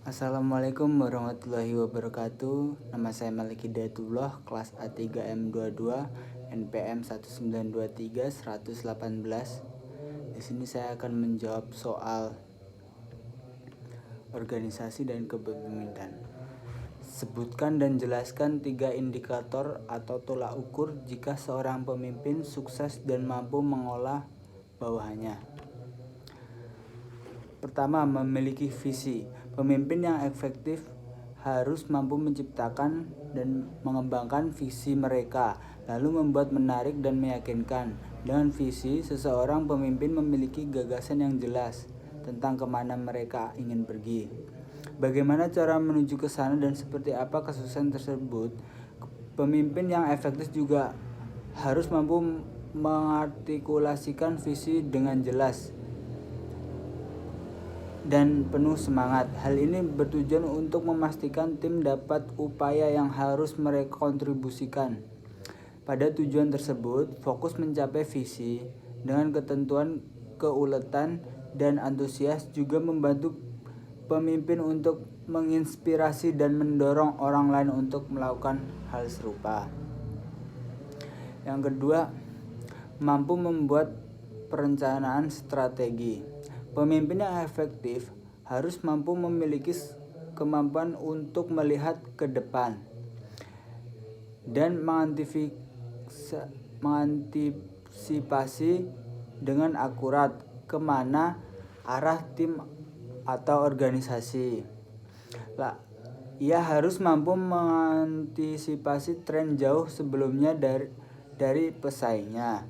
Assalamualaikum warahmatullahi wabarakatuh. Nama saya Malik Hidayatullah, kelas A3M22, NPM 1923-118. Di sini saya akan menjawab soal organisasi dan kepemimpinan. Sebutkan dan jelaskan 3 indikator atau tolak ukur jika seorang pemimpin sukses dan mampu mengolah bawahannya. Pertama, memiliki visi. Pemimpin yang efektif harus mampu menciptakan dan mengembangkan visi mereka, lalu membuat menarik dan meyakinkan. Dengan visi, seseorang pemimpin memiliki gagasan yang jelas tentang kemana mereka ingin pergi. Bagaimana cara menuju ke sana dan seperti apa kesuksesan tersebut. Pemimpin yang efektif juga harus mampu mengartikulasikan visi dengan jelas dan penuh semangat. Hal ini bertujuan untuk memastikan tim dapat upaya yang harus mereka kontribusikan. Pada tujuan tersebut, fokus mencapai visi dengan ketentuan, keuletan, dan antusias juga membantu pemimpin untuk menginspirasi dan mendorong orang lain untuk melakukan hal serupa. Yang kedua, mampu membuat perencanaan strategi. Pemimpin yang efektif harus mampu memiliki kemampuan untuk melihat ke depan dan mengantisipasi dengan akurat kemana arah tim atau organisasi. Ia harus mampu mengantisipasi tren jauh sebelumnya dari pesaingnya.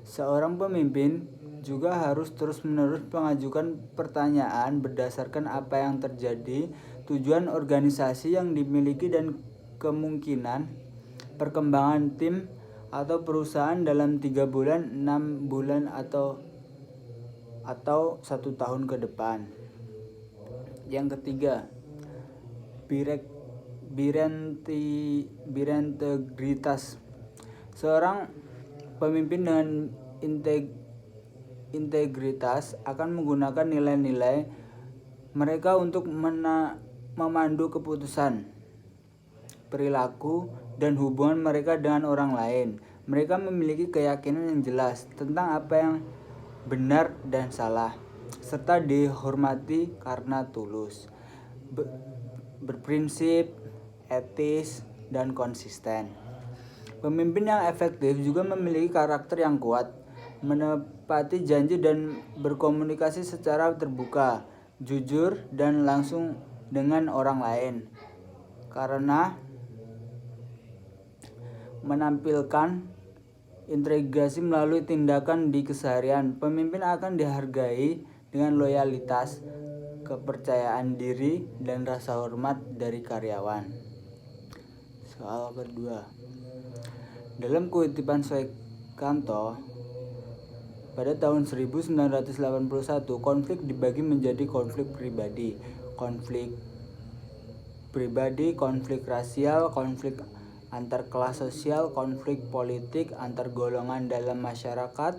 Seorang pemimpin juga harus terus-menerus mengajukan pertanyaan berdasarkan apa yang terjadi, tujuan organisasi yang dimiliki, dan kemungkinan perkembangan tim atau perusahaan dalam 3 bulan, 6 bulan, atau 1 tahun ke depan. Yang ketiga, berintegritas. Seorang pemimpin dengan integritas akan menggunakan nilai-nilai mereka untuk memandu keputusan, perilaku, dan hubungan mereka dengan orang lain. Mereka memiliki keyakinan yang jelas tentang apa yang benar dan salah, serta dihormati karena tulus, berprinsip, etis, dan konsisten. Pemimpin yang efektif juga memiliki karakter yang kuat, menepati janji dan berkomunikasi secara terbuka, jujur, dan langsung dengan orang lain. Karena menampilkan integrasi melalui tindakan di keseharian, pemimpin akan dihargai dengan loyalitas, kepercayaan diri, dan rasa hormat dari karyawan. Soal kedua, dalam kutipan Suekanto pada tahun 1981, konflik dibagi menjadi konflik pribadi, konflik rasial, konflik antar kelas sosial, konflik politik antar golongan dalam masyarakat,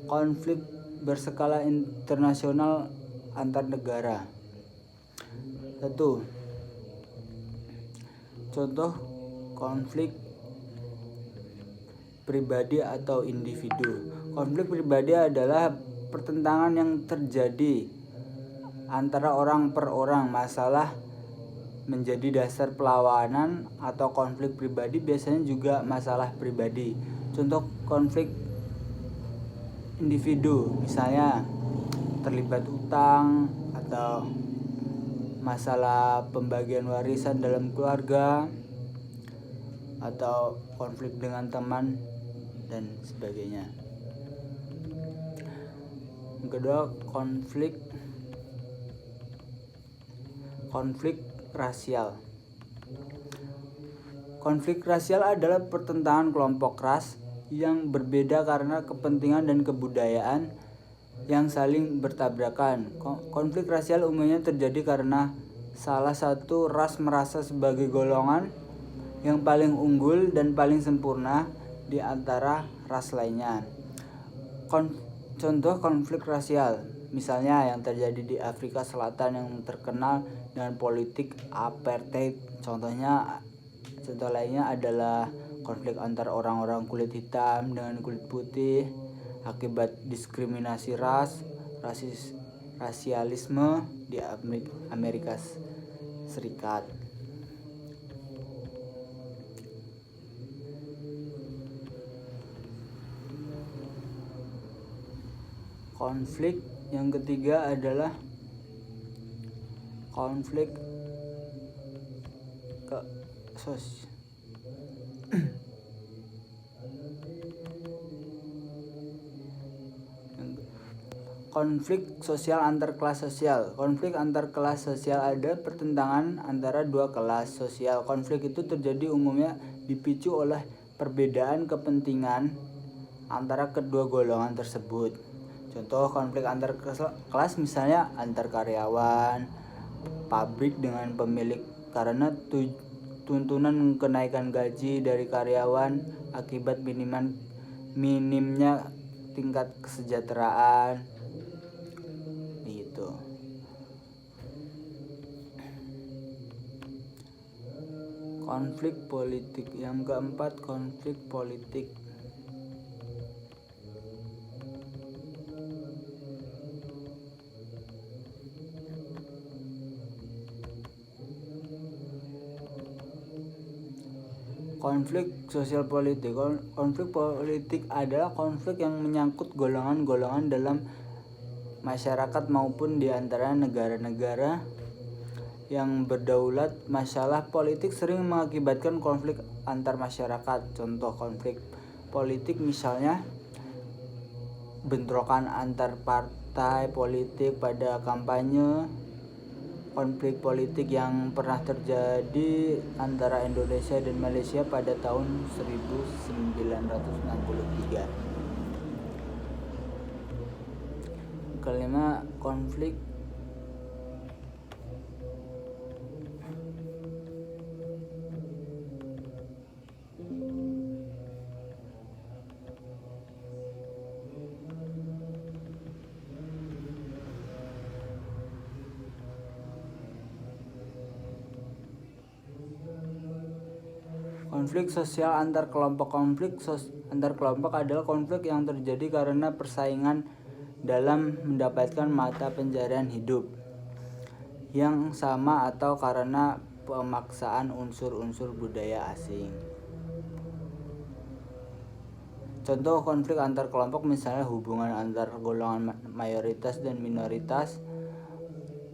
konflik berskala internasional antar negara. 1. Contoh konflik pribadi atau individu. Konflik pribadi adalah pertentangan yang terjadi antara orang per orang. Masalah menjadi dasar perlawanan, atau konflik pribadi biasanya juga masalah pribadi. Contoh konflik individu misalnya terlibat utang atau masalah pembagian warisan dalam keluarga, atau konflik dengan teman dan sebagainya. Yang kedua, konflik rasial. Konflik rasial adalah pertentangan kelompok ras yang berbeda karena kepentingan dan kebudayaan yang saling bertabrakan. Konflik rasial umumnya terjadi karena salah satu ras merasa sebagai golongan yang paling unggul dan paling sempurna di antara ras lainnya. Contoh konflik rasial misalnya yang terjadi di Afrika Selatan yang terkenal dengan politik apartheid. Contoh lainnya adalah konflik antar orang-orang kulit hitam dengan kulit putih akibat diskriminasi rasialisme di Amerika Serikat. Konflik yang ketiga adalah konflik konflik sosial antar kelas sosial. Konflik antar kelas sosial ada pertentangan antara dua kelas sosial. Konflik itu terjadi umumnya dipicu oleh perbedaan kepentingan antara kedua golongan tersebut. Contoh konflik antar kelas misalnya antar karyawan pabrik dengan pemilik karena tuntunan kenaikan gaji dari karyawan akibat minimnya tingkat kesejahteraan gitu. Konflik politik yang keempat, konflik politik. Konflik sosial politik. Konflik politik adalah konflik yang menyangkut golongan-golongan dalam masyarakat maupun di antara negara-negara yang berdaulat. Masalah politik sering mengakibatkan konflik antar masyarakat. Contoh konflik politik misalnya bentrokan antar partai politik pada kampanye. Konflik politik yang pernah terjadi antara Indonesia dan Malaysia pada tahun 1963. Kelima, konflik sosial antar kelompok. Konflik antar kelompok adalah konflik yang terjadi karena persaingan dalam mendapatkan mata pencaharian hidup yang sama atau karena pemaksaan unsur-unsur budaya asing. Contoh konflik antar kelompok misalnya hubungan antar golongan mayoritas dan minoritas.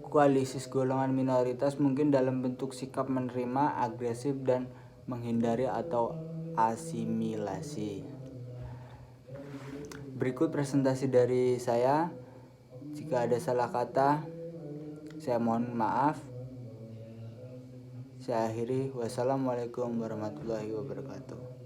Koalisi golongan minoritas mungkin dalam bentuk sikap menerima, agresif, dan menghindari atau asimilasi. Berikut presentasi dari saya. Jika ada salah kata, saya mohon maaf. Saya akhiri. Wassalamualaikum warahmatullahi wabarakatuh.